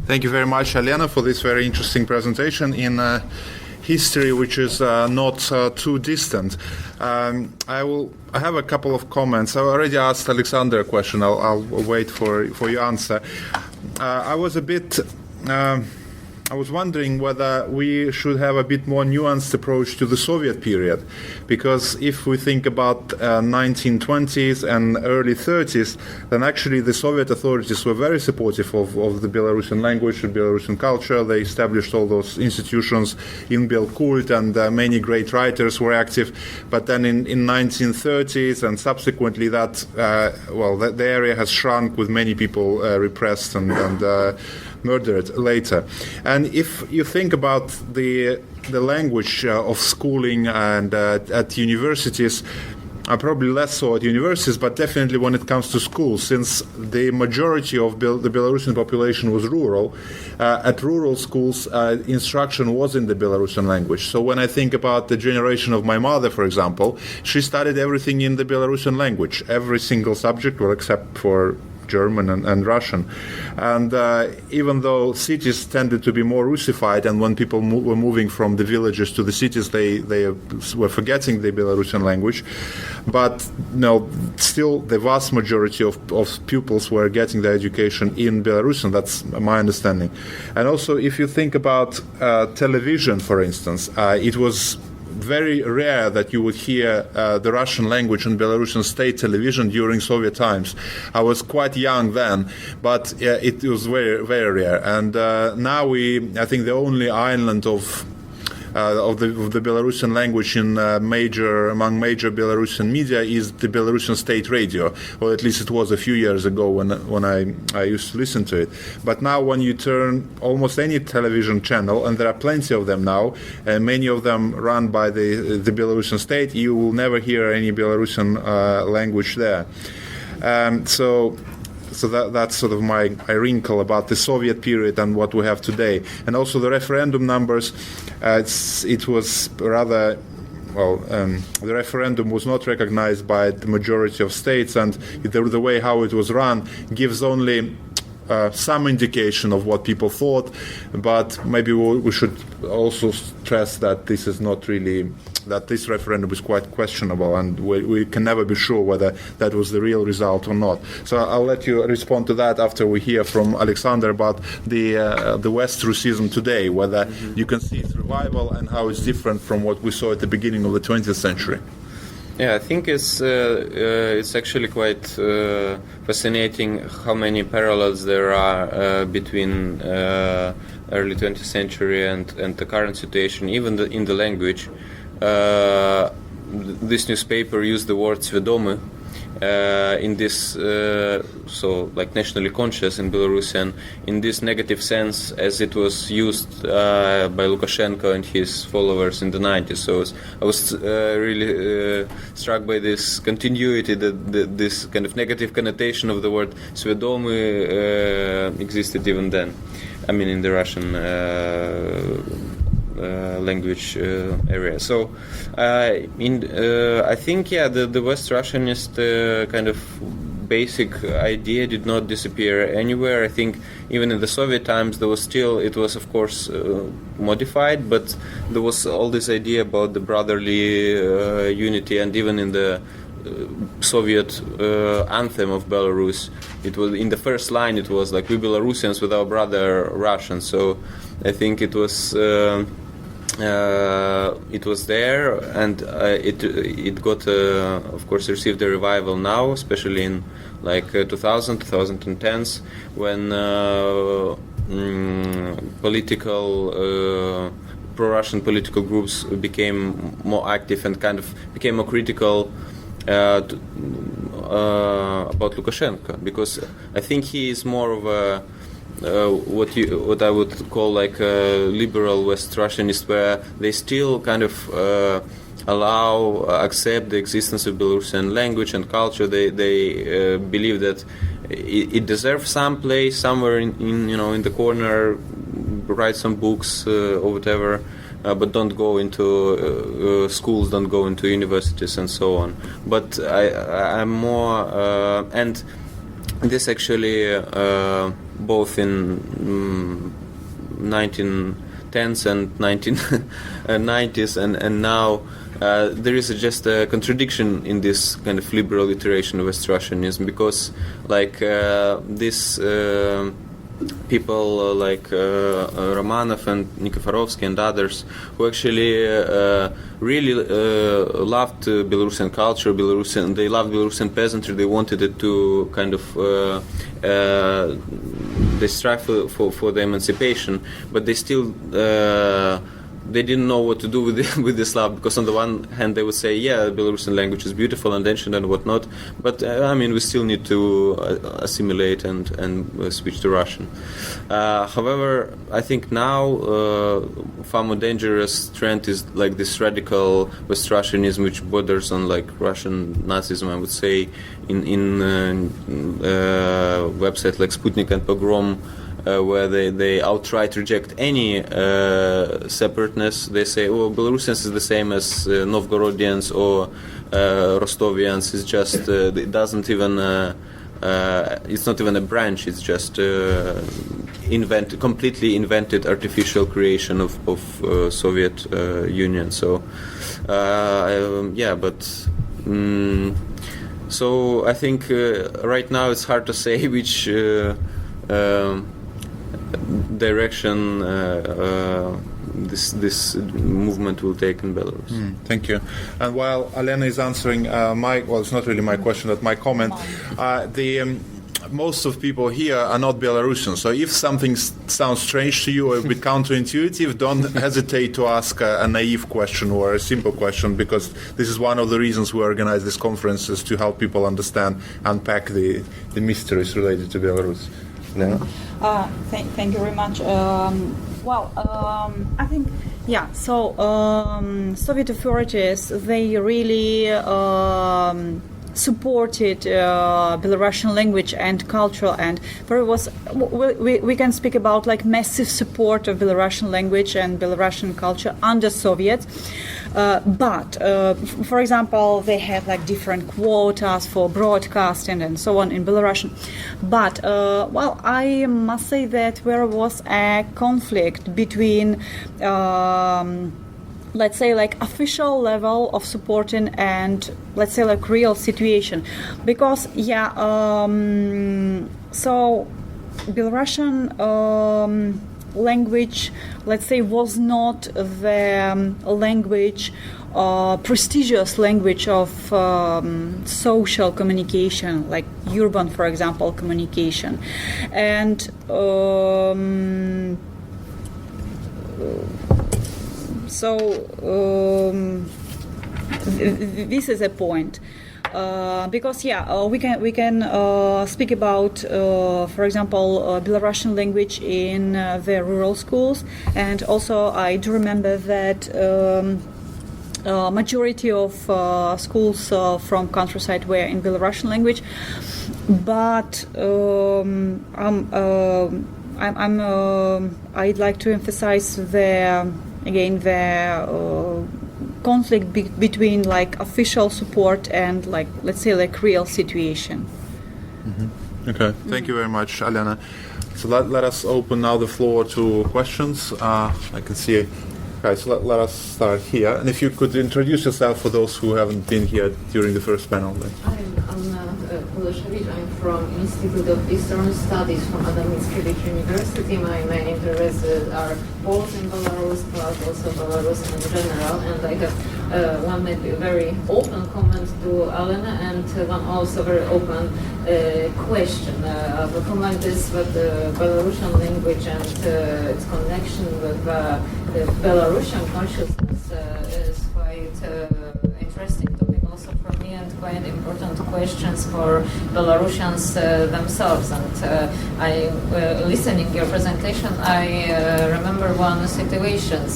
Thank you very much, Alena, for this very interesting presentation in history which is not too distant. I have a couple of comments. I already asked Alexander a question. I'll wait for your answer. I was wondering whether we should have a bit more nuanced approach to the Soviet period, because if we think about 1920s and early 30s, then actually the Soviet authorities were very supportive of the Belarusian language and Belarusian culture. They established all those institutions in Belkult, and many great writers were active. But then in 1930s and subsequently the area has shrunk, with many people repressed and murdered later. And if you think about the language of schooling and at universities, probably less so at universities, but definitely when it comes to schools, since the majority of the Belarusian population was rural, at rural schools instruction was in the Belarusian language. So when I think about the generation of my mother, for example, she studied everything in the Belarusian language, every single subject, well, except for German and Russian. And even though cities tended to be more Russified, and when people were moving from the villages to the cities, they were forgetting the Belarusian language. But still the vast majority of pupils were getting their education in Belarusian. That's my understanding. And also, if you think about television, for instance, it was very rare that you would hear the Russian language on Belarusian state television during Soviet times. I was quite young then, but it was very, very rare. And now I think the only island of the Belarusian language among major Belarusian media is the Belarusian state radio, or at least it was a few years ago when I used to listen to it. But now when you turn almost any television channel, and there are plenty of them now, and many of them run by the Belarusian state, you will never hear any Belarusian language there. So that's sort of my wrinkle about the Soviet period and what we have today. And also the referendum numbers, it was rather, the referendum was not recognized by the majority of states, and the way how it was run gives only some indication of what people thought, but maybe we should also stress that this is not really, that this referendum is quite questionable, and we can never be sure whether that was the real result or not. So I'll let you respond to that after we hear from Alexander about the West Russism today, whether you can see its revival and how it's different from what we saw at the beginning of the 20th century. Yeah, I think it's actually quite fascinating how many parallels there are between early 20th century and the current situation, even in the language. This newspaper used the word "svedomy" in this, so like nationally conscious in Belarusian, in this negative sense as it was used by Lukashenko and his followers in the 90s. So I was really struck by this continuity, that this kind of negative connotation of the word "svedomy" existed even then. I mean, in the Russian language area. So I think the West Russianist kind of basic idea did not disappear anywhere. I think even in the Soviet times it was of course modified, but there was all this idea about the brotherly unity, and even in the Soviet anthem of Belarus, it was in the first line, it was like, "We Belarusians with our brother Russians." So I think it was there, and it got of course received a revival now, especially in like 2010s, when pro-Russian political groups became more active and kind of became more critical about Lukashenko, because I think he is more of a what I would call like a liberal West Russianist, where they still kind of accept the existence of Belarusian language and culture. They believe that it deserves some place somewhere in the corner, write some books or whatever, but don't go into schools, don't go into universities and so on. But I'm more and this actually both in 1910s and 1990s and now there is just a contradiction in this kind of liberal iteration of West Russianism, because like this people like Romanov and Nikiforovsky and others who actually really loved Belarusian culture, they loved Belarusian peasantry, they wanted it to kind of they strive for the emancipation, but they still they didn't know what to do with this love, because on the one hand they would say, yeah, Belarusian language is beautiful and ancient and whatnot, but I mean we still need to assimilate and switch to Russian. However, I think now far more dangerous trend is like this radical West Russianism, which borders on like Russian Nazism, I would say, in websites like Sputnik and Pogrom, where they outright reject any separateness. They say, oh, Belarusians is the same as Novgorodians or Rostovians. It's just it doesn't even it's not even a branch. It's just completely invented artificial creation of Soviet Union. So yeah, but so I think right now it's hard to say which direction this movement will take in Belarus. Thank you. And while Alena is answering it's not really my question, but my comment, most of people here are not Belarusian, so if something sounds strange to you or a bit counterintuitive, don't hesitate to ask a naive question or a simple question, because this is one of the reasons we organize these conferences, to help people understand, unpack the mysteries related to Belarus. Alena? Thank you very much. I think, yeah, so Soviet authorities, they really supported Belarusian language and culture, and we can speak about like massive support of Belarusian language and Belarusian culture under Soviets. But for example, they had like different quotas for broadcasting and so on in Belarusian. But I must say that there was a conflict between let's say like official level of supporting and let's say like real situation, because so Belarusian language, let's say, was not the language, prestigious language of social communication, like urban, for example, communication, and this is a point, because we can speak about, for example, Belarusian language in the rural schools, and also I do remember that majority of schools from countryside were in Belarusian language, but I'd like to emphasize the conflict between like official support and like, let's say, like real situation. Okay, thank you very much, Alena. So let us open now the floor to questions. I can see. Okay, so let us start here. And if you could introduce yourself for those who haven't been here during the first panel. I'm from Institute of Eastern Studies from Adam Mickiewicz University. My main interests are both in Belarus, but also Belarus in general. And I have one maybe very open comment to Alena, and one also very open question. The comment is that the Belarusian language and its connection with the Belarusian consciousness is quite interesting topic also for me, and quite important questions for Belarusians themselves. And listening your presentation, I remember one situation.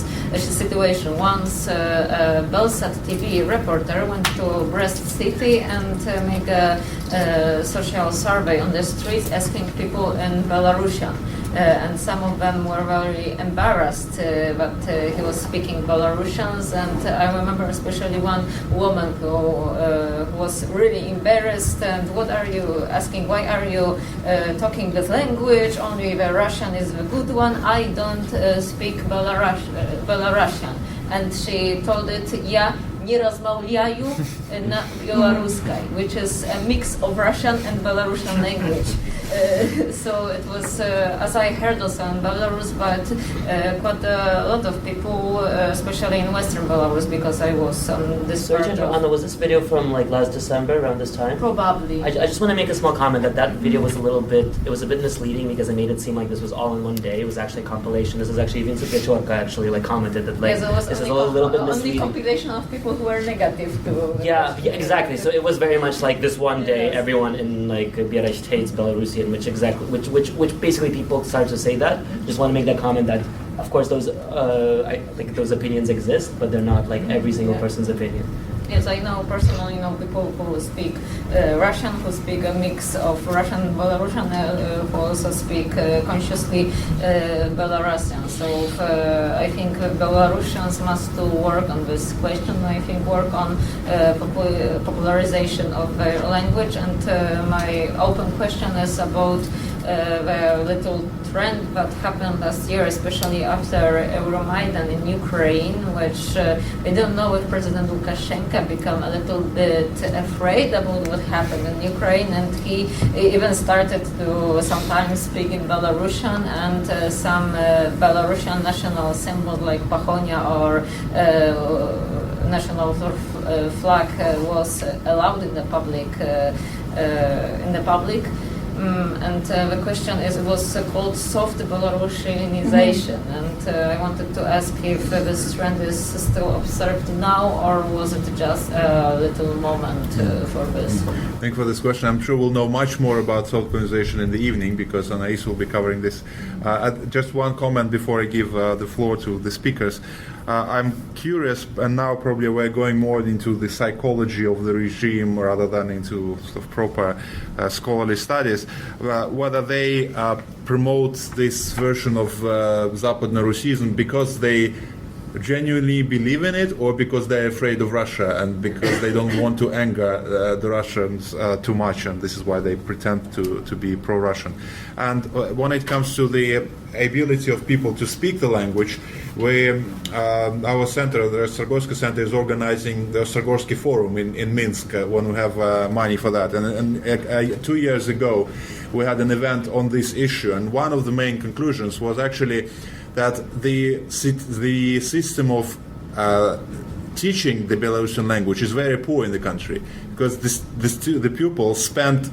Once Belsat TV reporter went to Brest city and make a social survey on the streets, asking people in Belarusian. and some of them were very embarrassed that he was speaking Belarusians, and I remember especially one woman who was really embarrassed, and what are you asking, why are you talking this language, only the Russian is the good one, I don't speak Belarusian. And she told it, yeah, nie rozmawiają na białoruskiej, which is a mix of Russian and Belarusian language. So it was, as I heard also in Belarus, but quite a lot of people, especially in Western Belarus, because I was on this So, part of... Anna, was this video from like last December, around this time? Probably. I just want to make a small comment that video was a bit misleading because it made it seem like this was all in one day. It was actually a compilation. This is actually Vincent Pieczorka actually like commented that like Yes, this is a little bit only misleading. compilation of people who were negative to... Yeah, exactly. So it was very much like this one day, everyone in like Bierash hates Belarusian, which basically people started to say that. Just want to make that comment that, of course, those I think those opinions exist, but they're not like every single person's opinion. Yes, I know personally people who speak Russian, who speak a mix of Russian and Belarusian, who also speak consciously Belarusian. So I think Belarusians must to work on this question. I think work on popularization of their language. And my open question is about the little trend that happened last year, especially after Euromaidan in Ukraine, which we don't know if President Lukashenko became a little bit afraid about what happened in Ukraine, and he even started to sometimes speak in Belarusian, and some Belarusian national symbols like pahonia or national flag was allowed in the public. And the question is, it was called soft Belarusianization, and I wanted to ask if this trend is still observed now, or was it just a little moment for this? Thank you for this question. I'm sure we'll know much more about self-organization in the evening because Anais will be covering this. Just one comment before I give the floor to the speakers. I'm curious, and now probably we're going more into the psychology of the regime rather than into sort of proper scholarly studies, whether they promote this version of Западный Russism because they genuinely believe in it, or because they're afraid of Russia and because they don't want to anger the Russians too much, and this is why they pretend to be pro-Russian. And when it comes to the ability of people to speak the language, our center, the Ostrogorski Center, is organizing the Ostrogorski Forum in Minsk when we have money for that. And 2 years ago, we had an event on this issue, and one of the main conclusions was actually that the system of teaching the Belarusian language is very poor in the country, because the pupils spent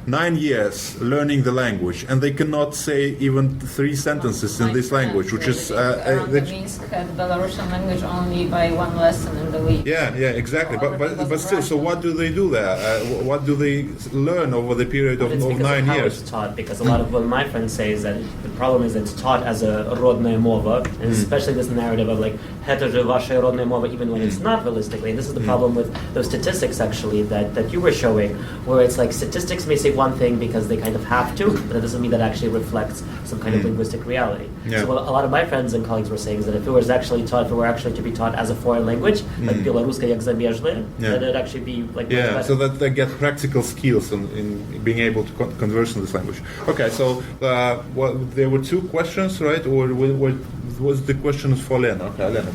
9 years learning the language, and they cannot say even 3 sentences in this language, which is Minsk had Belarusian language only by 1 lesson in the week. Yeah, exactly. But still, so what do they do there? What do they learn over the period of 9 years? It's taught, because a lot of what my friends say is that the problem is it's taught as a родная мова, and especially this narrative of like это же ваша родная мова, even when it's not realistically. And this is the problem with those statistics actually that you were showing, where it's like statistics may say one thing because they kind of have to, but that doesn't mean that actually reflects some kind of linguistic reality. Yeah. So what a lot of my friends and colleagues were saying is that if it were actually to be taught as a foreign language, like Belaruska jak zamierzchny, then it'd actually be like so that they get practical skills in being able to converse in this language. Okay, so there were 2 questions, right? Or what was the questions for Alena? Okay, Alena.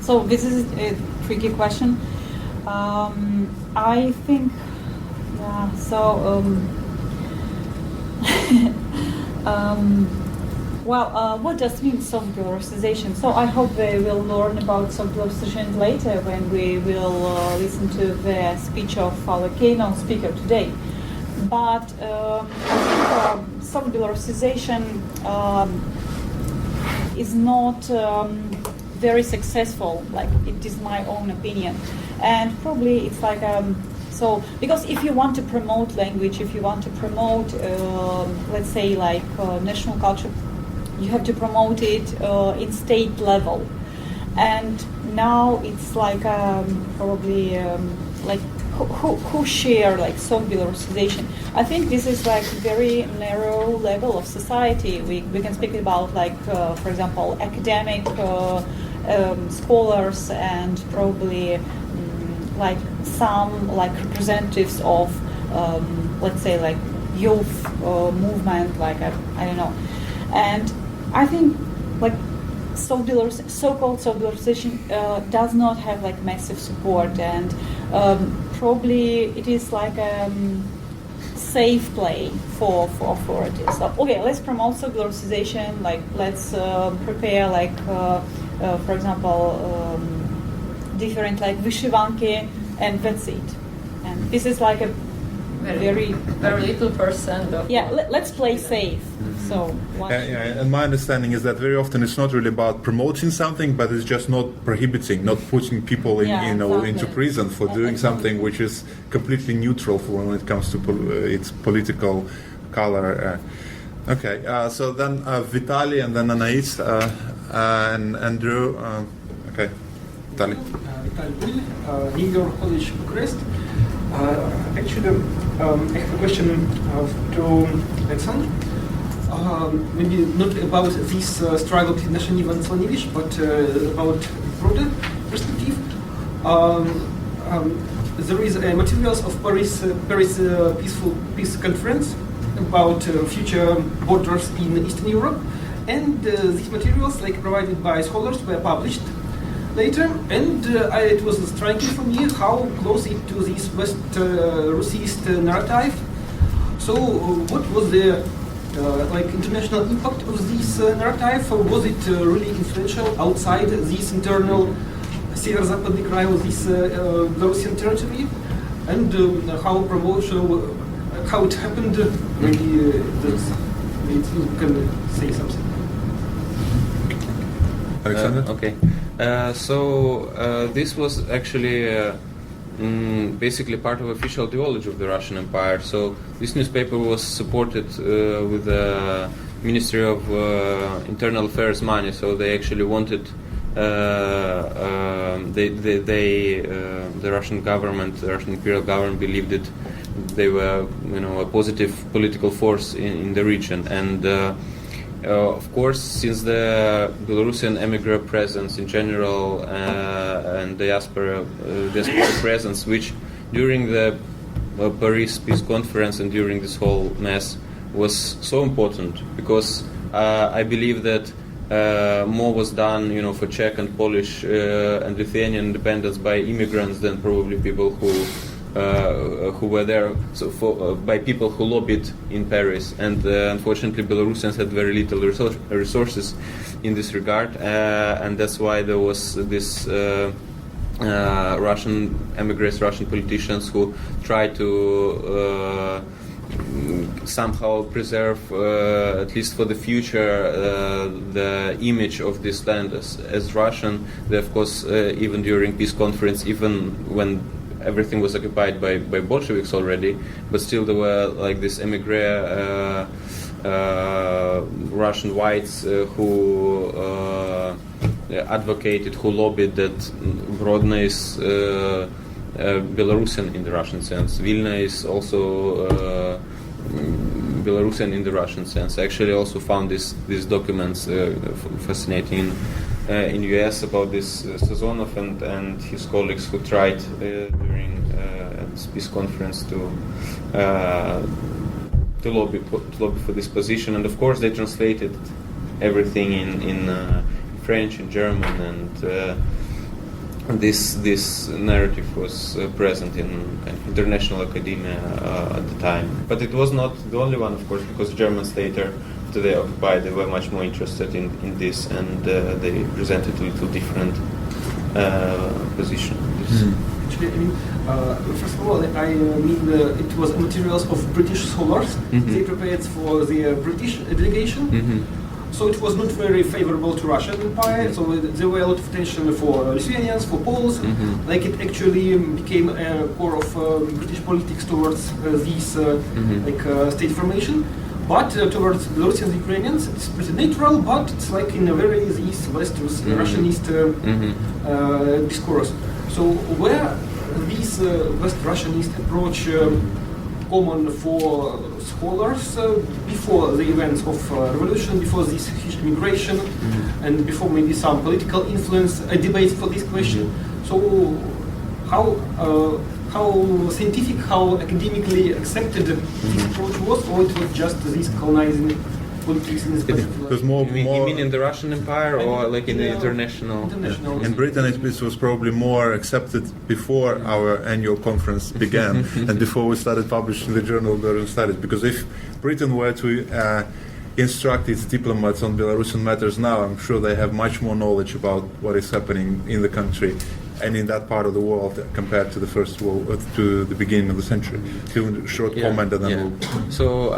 So this is a tricky question. I think, what does mean soft Belarusiization? So I hope we will learn about soft Belarusiization later when we will listen to the speech of our keynote speaker today. But I think soft Belarusiization is not very successful, like it is my own opinion. And probably it's like, because if you want to promote language, if you want to promote, let's say national culture, you have to promote it in state level. and now it's like probably like who share like soft Belarusization. I think this is like very narrow level of society. We can speak about like for example academic scholars and probably like some like representatives of let's say like youth movement, like I don't know. And I think like so-called soft Belarusian does not have like massive support, and probably it is like a safe play for authorities. So, okay, let's promote soft Belarusiization, like let's prepare like for example different like vyshyvanki, and that's it. And this is like a very little percent of let's play safe. So and my understanding is that very often it's not really about promoting something, but it's just not prohibiting, not putting people in, exactly. into prison for doing something which is completely neutral for when it comes to its political color. Okay, so then Vitaly and then Anais and Andrew. Okay, Vitaly. Vitaly, New York College, Bucharest. Actually, I have a question to Alexander. Maybe not about this struggle between Nashenim and Slavonic, but about broader perspective. There is materials of Paris Peace Conference about future borders in Eastern Europe, and these materials, like provided by scholars, were published later, and it was striking for me how close it to this West Russist narrative. So, what was the like international impact of this narrative? Or was it really influential outside this internal Sever-Западный край, of this Belarusian territory? And how promotional, how it happened? Maybe you can say something. Alexander? Okay. This was actually basically part of official ideology of the Russian Empire. So this newspaper was supported with the Ministry of Internal Affairs money. So they actually wanted the Russian government, the Russian imperial government, believed that they were, a positive political force in the region. And of course, since the Belarusian emigre presence in general and diaspora presence, which during the Paris Peace Conference and during this whole mess was so important, because I believe that more was done, for Czech and Polish and Lithuanian independence by immigrants than probably people who were there, so by people who lobbied in Paris, and unfortunately Belarusians had very little resources in this regard, and that's why there was this Russian emigres, Russian politicians who tried to somehow preserve, at least for the future, the image of this land as Russian. They, of course, even during peace conference, even when everything was occupied by Bolsheviks already, but still there were like this emigre Russian whites who advocated, who lobbied that Grodno is Belarusian in the Russian sense. Vilna is also Belarusian in the Russian sense. I actually also found these documents fascinating in US about this Sazonov and his colleagues who tried during this peace conference to lobby for this position, and of course they translated everything in French and German, and this narrative was present in kind of international academia at the time. But it was not the only one, of course, because Germans later, after they occupied, they were much more interested in this, and they presented a little different position. Actually, I mean, first of all, I mean, it was materials of British scholars. Mm-hmm. They prepared for the British delegation. Mm-hmm. So it was not very favorable to Russian Empire. So there were a lot of tension for Lithuanians, for Poles. Mm-hmm. Like it actually became a core of British politics towards this state formation. But towards Belarusians, Ukrainians, it's pretty neutral, but it's like in a very East-West, Russianist discourse. So where this West Russianist approach common for scholars before the events of revolution, before this huge immigration, and before maybe some political influence, a debate for this question. So how scientific, how academically accepted this approach was, or it was just this colonizing politics in this particular? Because more, You mean in the Russian Empire or like in the international? in Britain, it was probably more accepted before our annual conference began and before we started publishing the Journal of Belarusian Studies. Because if Britain were to instruct its diplomats on Belarusian matters now, I'm sure they have much more knowledge about what is happening in the country and in that part of the world compared to the first world, to the beginning of the century. Still a short comment and then we'll... So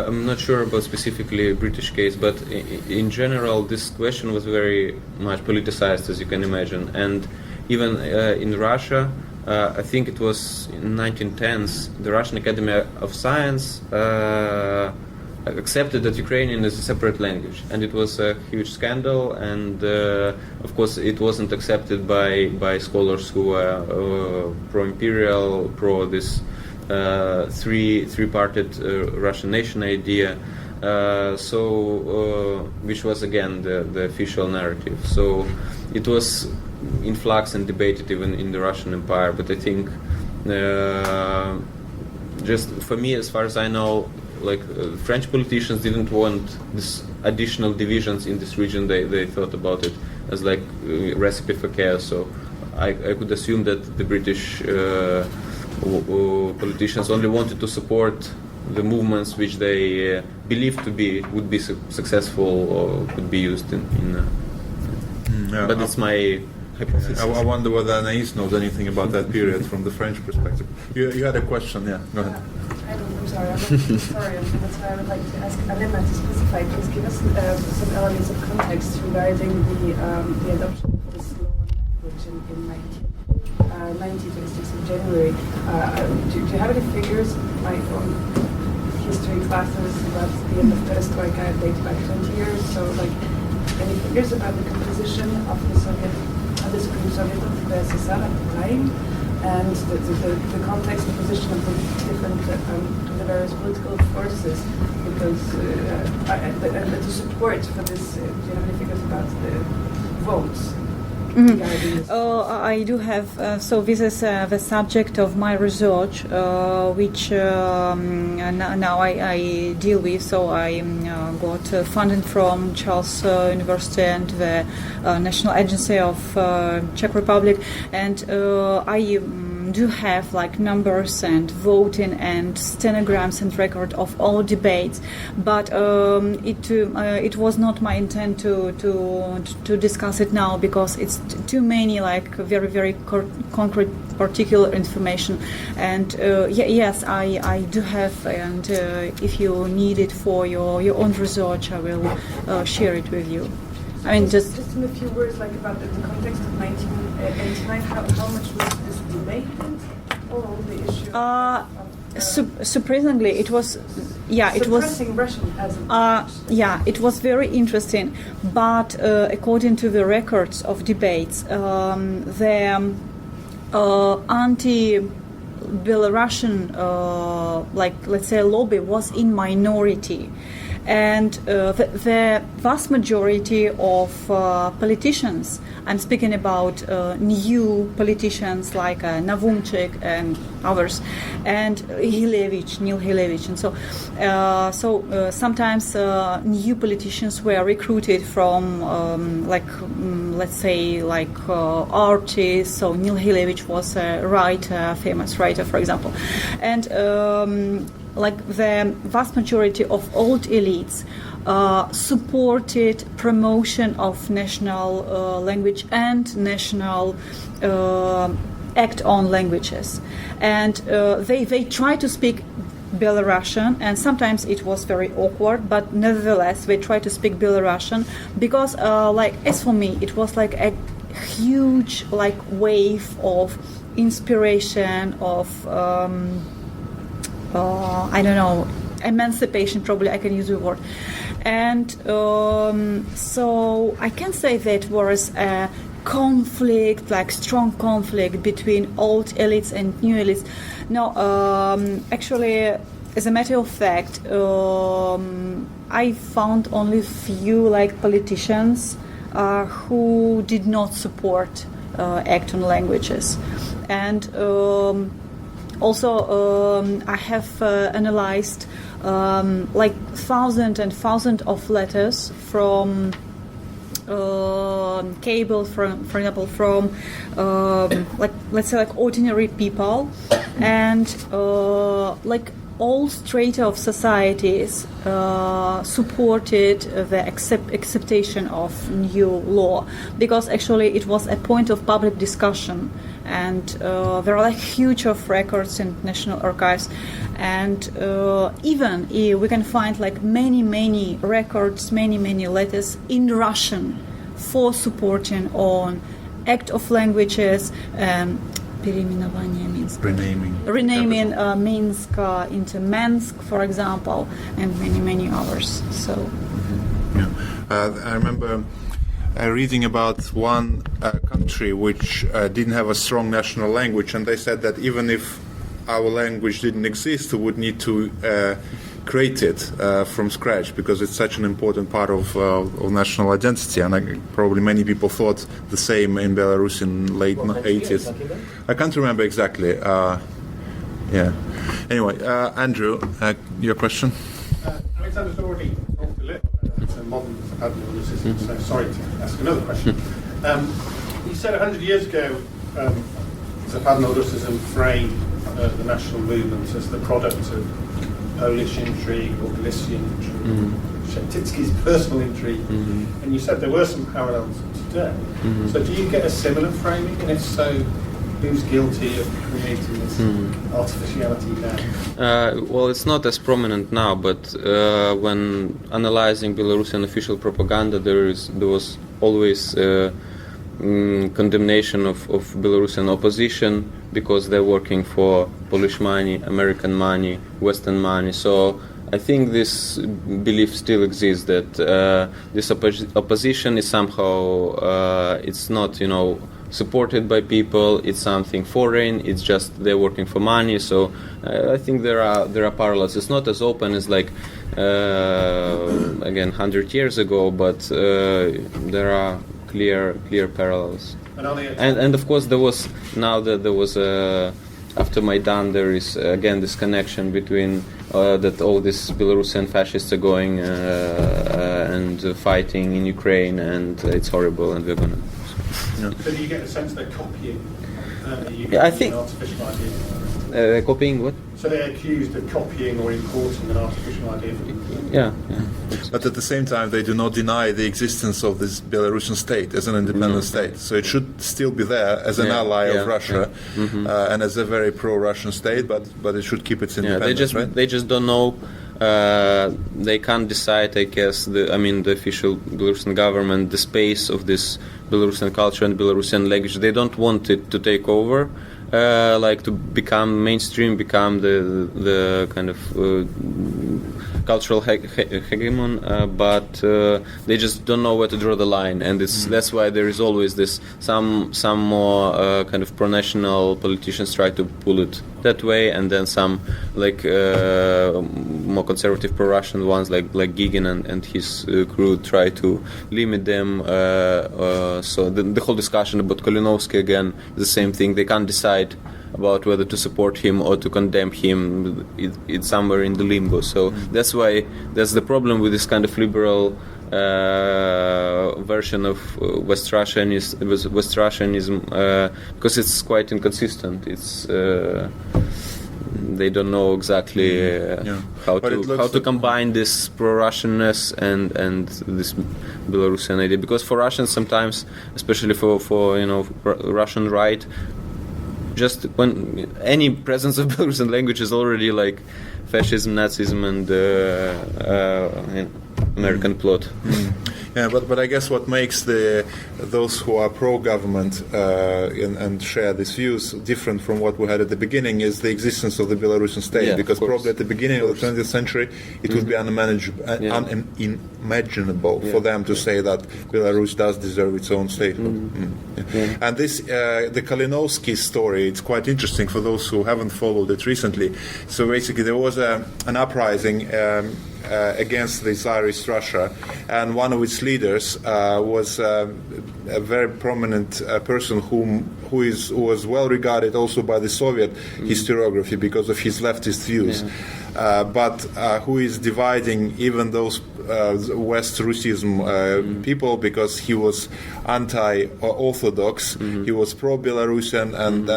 I'm not sure about specifically British case, but in general, this question was very much politicized, as you can imagine. And even in Russia, I think it was in 1910s, the Russian Academy of Science accepted that Ukrainian is a separate language, and it was a huge scandal. And of course, it wasn't accepted by scholars who were pro-imperial, pro this three-parted Russian nation idea. Which was again the official narrative. So it was in flux and debated even in the Russian Empire. But I think, just for me, as far as I know, like French politicians didn't want this additional divisions in this region. They thought about it as like a recipe for chaos. So I could assume that the British politicians only wanted to support the movements which they believed to be would be successful or could be used in but it's my hypothesis. I wonder whether Anaïs knows anything about that period from the French perspective. You had a question, yeah, go ahead. I'm sorry, I'm not a historian, that's why I would like to ask Alena to specify. Please give us some elements of context regarding the adoption of the Slavonic language in 1926 of January. Do you have any figures, like on history classes about the end of Perestroika dates back 20 years? So, like, any figures about the composition of the Soviet, of the Supreme Soviet of the SSR at the time? And the context, the position of the different, the various political forces, because and the support for this. Do you have any figures about the votes? I do have. So this is the subject of my research, which now I deal with. So I got funding from Charles University and the National Agency of Czech Republic, and I do have like numbers and voting and stenograms and record of all debates, but it was not my intent to discuss it now because it's too many like very concrete particular information. And yes, I do have, and if you need it for your own research, I will share it with you. I mean, just in a few words, like about the context of 1989, how much was this debated, or the issue? Surprisingly, it was, it was suppressing Russian as a it was very interesting. But according to the records of debates, the anti-Belarusian, like let's say, lobby was in minority. And the vast majority of politicians, I'm speaking about new politicians like Navumchik and others, and Nil Hilevich, and so sometimes new politicians were recruited from let's say artists. So Nil Hilevich was a writer, famous writer, for example, and like the vast majority of old elites supported promotion of national language and national act on languages, and they try to speak Belarusian, and sometimes it was very awkward, but nevertheless they try to speak Belarusian because as for me it was like a huge wave of inspiration, of I don't know, emancipation, probably I can use the word. And so I can say that was a conflict, like strong conflict between old elites and new elites. No, actually, as a matter of fact, I found only few like politicians who did not support Act on Languages, and also I have analyzed like thousands and thousands of letters from cable, for example, from like let's say like ordinary people, and like all strata of societies supported the acceptation of new law, because actually it was a point of public discussion, and there are like huge of records in national archives, and even we can find like many records, many letters in Russian for supporting on Act of Languages. Переименование Minsk. Renaming Minsk into Mansk, for example, and many others. So, yeah. I remember reading about one country which didn't have a strong national language, and they said that even if our language didn't exist, we would need to create it from scratch, because it's such an important part of national identity. And probably many people thought the same in Belarus in late 80s. I can't remember exactly. Yeah. Anyway, Andrew, your question? Alexander's already talked a little about modern admiralism, so sorry to ask another question. You said 100 years ago Zapadno-Russism framed the national movement as the product of Polish intrigue or Galician intrigue, Szeptycki's personal intrigue, and you said there were some parallels today. So do you get a similar framing, and if so, who's guilty of creating this artificiality now? Well, it's not as prominent now, but when analyzing Belarusian official propaganda, there was always condemnation of Belarusian opposition, because they're working for Polish money, American money, Western money. So I think this belief still exists that this opposition is somehow it's not, supported by people. It's something foreign. It's just they're working for money. So I think there are parallels. It's not as open as like again 100 years ago, but there are clear parallels. And of course there was, now that there was after Maidan, there is again this connection between that all these Belarusian fascists are going and fighting in Ukraine, and it's horrible, and we're gonna. So do you get a sense they're copying? I think artificial idea. Copying what? So they're accused of copying or importing an artificial idea from Yeah. But at the same time, they do not deny the existence of this Belarusian state as an independent state. So it should still be there as an ally of Russia and as a very pro-Russian state, but it should keep its independence. They just don't know. They can't decide, I guess. The official Belarusian government, the space of this Belarusian culture and Belarusian language. They don't want it to take over. Like to become mainstream, become the kind of cultural hegemon, but they just don't know where to draw the line, and that's why there is always this some more kind of pro-national politicians try to pull it that way, and then some like more conservative pro-Russian ones like Gigin and his crew try to limit them. So the whole discussion about Kalinovsky again is the same thing. They can't decide about whether to support him or to condemn him. It's somewhere in the limbo. So that's the problem with this kind of liberal version of West Russianism, because it's quite inconsistent. It's they don't know exactly how to combine this pro-Russianness and this Belarusian idea. Because for Russians sometimes, especially for Russian right, just when any presence of Belarusian language is already like fascism, Nazism, and American plot. Yeah, but I guess what makes those who are pro-government and share these views different from what we had at the beginning is the existence of the Belarusian state. Yeah, because of course. probably at the beginning of the 20th century, it would be unimaginable for them to say that Belarus does deserve its own statehood. Yeah. And this, the Kalinowski story, it's quite interesting for those who haven't followed it recently. So basically, there was an uprising against the Tsarist Russia, and one of its leaders was a very prominent person who was well regarded also by the Soviet historiography because of his leftist views, but who is dividing even those West Russism people because he was anti-Orthodox, he was pro-Belarusian, and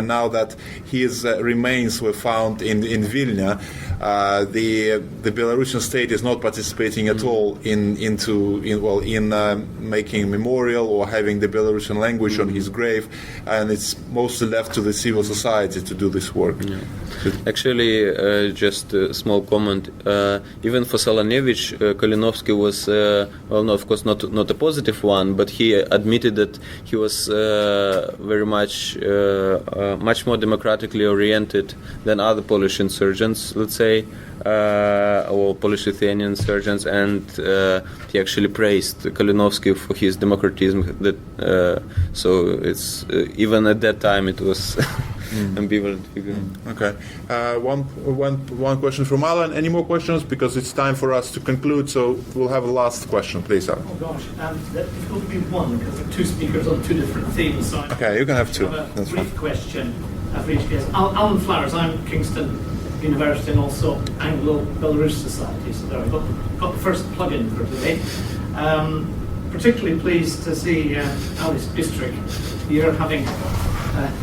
now that his remains were found in Vilna, the Belarusian state is not participating at all in making a memorial or having the Belarusian language on his grave, and it's mostly left to the civil society to do this work. Actually, just a small comment. Even for Solanevich, Kalinowski was, of course, not a positive one, but he admitted that he was very much more democratically oriented than other Polish insurgents, let's say, or Polish-Lithuanian insurgents, and he actually praised Kalinowski for his democratism. So it's even at that time it was ambivalent figure. Okay. One question from Alan. Any more questions? Because it's time for us to conclude, so we'll have a last question, please, Alan. Oh gosh, that could be one because there are two speakers on two different themes. So Okay, you can have two. A That's brief fine. question for each guest. Alan Flowers, I'm Kingston University and also Anglo-Belarus Society, so there I got the first plug-in for today. Particularly pleased to see Alice Bistrik here, having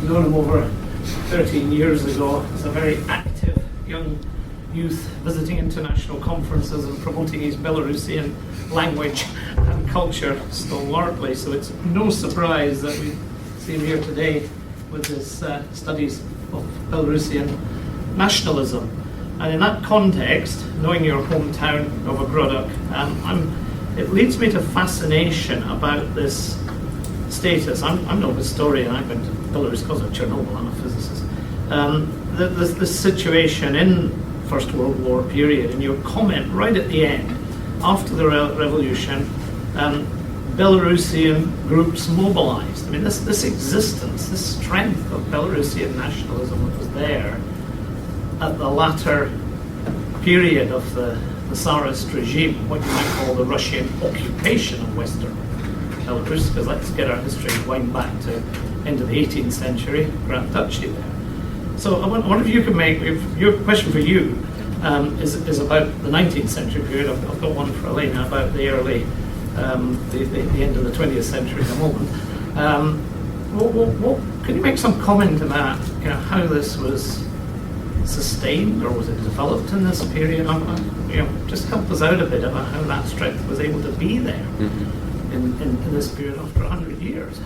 known him over 13 years ago as a very active young youth visiting international conferences and promoting his Belarusian language and culture stalwartly. So it's no surprise that we see him here today with his studies of Belarusian nationalism. And in that context, knowing your hometown of Ogrodok, it leads me to fascination about this status. I'm no historian, I've been to Belarus because of Chernobyl, I'm a physicist. This situation in First World War period, and your comment right at the end, after the revolution, Belarusian groups mobilized. I mean, this existence, this strength of Belarusian nationalism that was there at the latter period of the Tsarist regime, what you might call the Russian occupation of Western Belarus, because let's get our history wind back to end of the 18th century, Grand Duchy there. So I wonder if you could make, your question for you is about the 19th century period. I've got one for Alena about the early, the end of the 20th century in a moment. Can you make some comment about how this was sustained, or was it developed in this period? Just help us out a bit about how that strength was able to be there in this period after 100 years.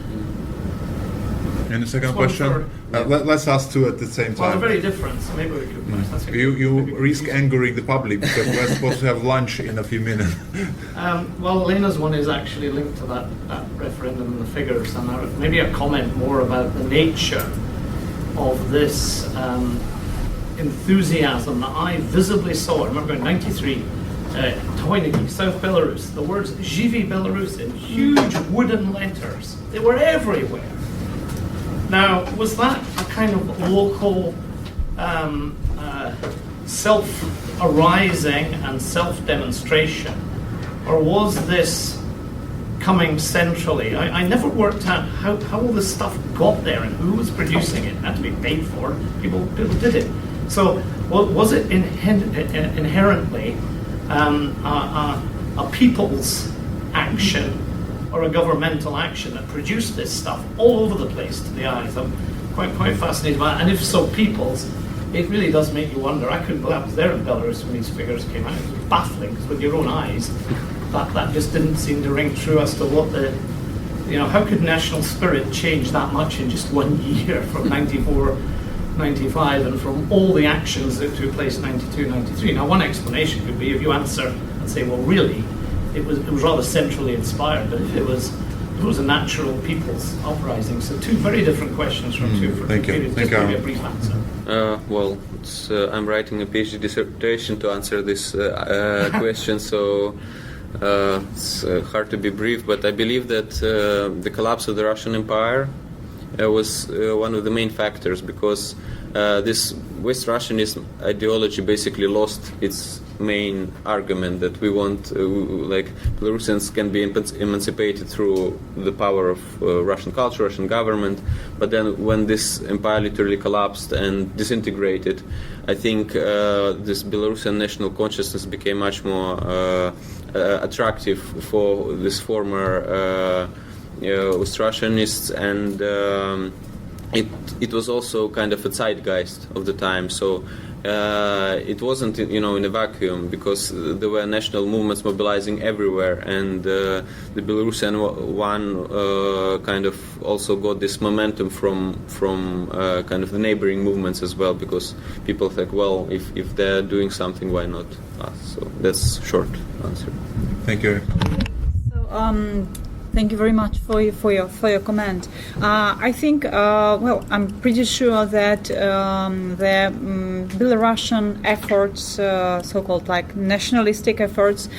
And the second question, let's ask two at the same time. Well, they're very different, so maybe we could... You risk angering the public because we're supposed to have lunch in a few minutes. Well, Alena's one is actually linked to that referendum and the figures, and maybe a comment more about the nature of this enthusiasm that I visibly saw. I remember in 93, Toyniki, South Belarus, the words Żywi Belarus in huge wooden letters. They were everywhere. Now, was that a kind of local self-arising and self-demonstration, or was this coming centrally? I never worked out how all this stuff got there and who was producing it. It had to be paid for. People did it. So, was it inherently a people's action or a governmental action that produced this stuff all over the place to the eyes? I'm quite fascinated by it. And if so, people's, it really does make you wonder. I couldn't believe I was there in Belarus when these figures came out. It was baffling, because with your own eyes, that just didn't seem to ring true as to what how could national spirit change that much in just 1 year from 94, 95, and from all the actions that took place in 92, 93. Now, one explanation could be, if you answer and say, well, really, it was rather centrally inspired, but if it was a natural people's uprising. So two very different questions from two periods. Just give me a brief answer. Well, I'm writing a PhD dissertation to answer this question, so it's hard to be brief, but I believe that the collapse of the Russian Empire was one of the main factors, because this West Russianist ideology basically lost its main argument that we want, like, Belarusians can be emancipated through the power of Russian culture, Russian government. But then when this empire literally collapsed and disintegrated, I think this Belarusian national consciousness became much more attractive for this former West Russianists, and it was also kind of a zeitgeist of the time. So it wasn't, in a vacuum, because there were national movements mobilizing everywhere, and the Belarusian one kind of also got this momentum from kind of the neighboring movements as well, because people think, well, if they're doing something, why not us? So that's short answer. Thank you. So, thank you very much for your comment. I think, I'm pretty sure that the Belarusian efforts, so-called like nationalistic efforts,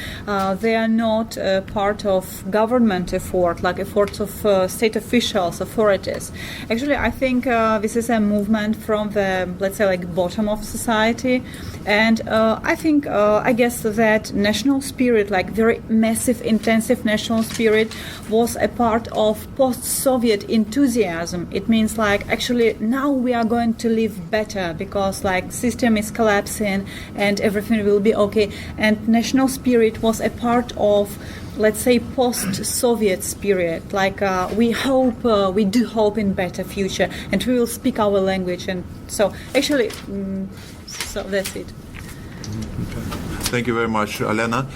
they are not part of government effort, like efforts of state officials, authorities. Actually, I think this is a movement from the, let's say, like bottom of society, and I guess that national spirit, like very massive, intensive national spirit, was a part of post-Soviet enthusiasm. It means like actually now we are going to live better because like system is collapsing and everything will be okay. And national spirit was a part of, let's say, post-Soviet spirit. Like we do hope in better future, and we will speak our language. And so actually, so that's it. Okay. Thank you very much, Alena.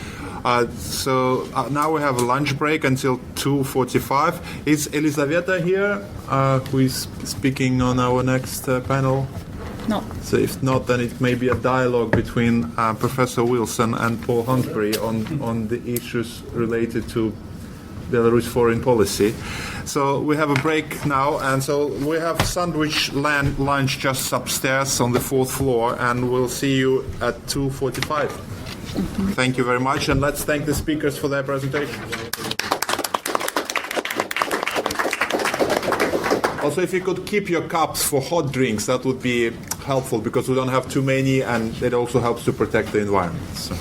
So now we have a lunch break until 2:45. Is Elizaveta here, who is speaking on our next panel? No. So if not, then it may be a dialogue between Professor Wilson and Paul Humphrey on the issues related to Belarus foreign policy. So we have a break now, and so we have sandwich lunch just upstairs on the 4th floor, and we'll see you at 2:45. Thank you very much, and let's thank the speakers for their presentation. Also, if you could keep your cups for hot drinks, that would be helpful, because we don't have too many, and it also helps to protect the environment. So.